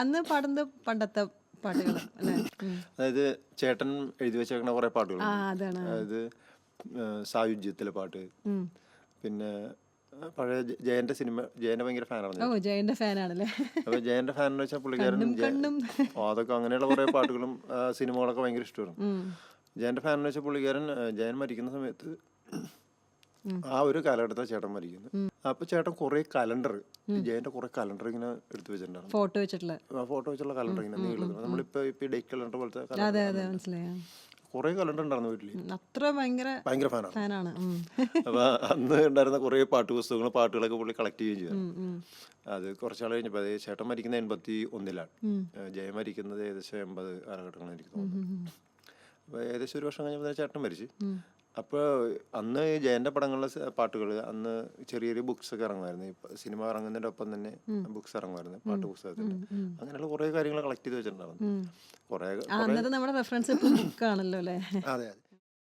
അന്ന് പാടുന്നത് പണ്ടത്തെ പാട്ടുകൾ അല്ലേ? അതായത് ചേട്ടൻ എഴുതി വെച്ചേക്കുന്ന കുറെ ആ പാട്ടുകളുണ്ട്. അതാണ്. അതായത് സായുജ്യത്തിലെ പാട്ട്, ഉം. പിന്നെ പഴയ ജയന്റെ സിനിമ, ജയന്റെ ഭയങ്കര ഫാനാണ് ഓ ഞാൻ. ജയന്റെ ഫാനാണല്ലേ? അപ്പൊ ജയന്റെ ഫാൻ എന്ന് വെച്ചാൽ പുള്ളിക്കാരൻ കണ്ണും കണ്ണും. അതൊക്കെ അങ്ങനെയുള്ള കുറെ പാട്ടുകളും സിനിമകളൊക്കെ ഭയങ്കര ഇഷ്ടമാണ്. ഉം. ജയന്റെ ഫാൻ എന്ന് വെച്ചാൽ പുള്ളിക്കാരൻ ജയൻ മരിക്കുന്ന സമയത്ത് ആ ഒരു കാലഘട്ടത്തിൽ ചേട്ടൻ മരിക്കുന്നു. അപ്പൊ ചേട്ടൻ കുറെ കലണ്ടർ, ജയന്റെ കുറെ കലണ്ടർ ഇങ്ങനെ എടുത്തു വെച്ചിട്ടുണ്ടായിരുന്നു. ഫോട്ടോ വെച്ചിട്ടുള്ള. ഫോട്ടോ വെച്ചുള്ള കലണ്ടർ ഇങ്ങനെ നീളുന്നത്, നമ്മളിപ്പോ ഇപ്പൊ ഡേറ്റ് കലണ്ടർ പോലത്തെ അതെ കലണ്ടർ, അതെ മനസ്സിലായോ. കുറെ കലണ്ടർ ഉണ്ടായിരുന്നു വീട്ടില്. അത്ര ഭയങ്കര ഭയങ്കര ഫാനാണ്. ഫാനാണ്. അപ്പൊ അന്ന് ഉണ്ടായിരുന്ന കുറെ പാട്ട് പുസ്തകങ്ങളും പാട്ടുകളൊക്കെ പുള്ളി കളക്ട് ചെയ്യുകയും ചെയ്തു. അത് കുറച്ചാൾ കഴിഞ്ഞപ്പോൾ, അത് ചേട്ടൻ മരിക്കുന്നത് 81-ലാണ്, ജയൻ മരിക്കുന്നത് ഏകദേശം 80 കാലഘട്ടങ്ങളാണ് എനിക്ക് തോന്നുന്നത്. അപ്പോൾ ഏകദേശം ഒരു വർഷം കഴിഞ്ഞപ്പോൾ ചേട്ടൻ മരിച്ചു. അപ്പോൾ അന്ന് ഈ ജയന്റെ പടങ്ങളിലെ പാട്ടുകൾ അന്ന് ചെറിയ ചെറിയ ബുക്സ് ഒക്കെ ഇറങ്ങുമായിരുന്നു. ഈ സിനിമ ഇറങ്ങുന്നതിന്റെ ഒപ്പം തന്നെ ബുക്സ് ഇറങ്ങുമായിരുന്നു, പാട്ട് പുസ്തകത്തിന്റെ. അങ്ങനെയുള്ള കുറെ കാര്യങ്ങൾ കളക്ട് ചെയ്ത് വെച്ചിട്ടുണ്ടായിരുന്നു. കുറെ അന്നത്തെ നമ്മുടെ റെഫറൻസ് ബുക്കാണല്ലോ അല്ലേ? അതെ അതെ.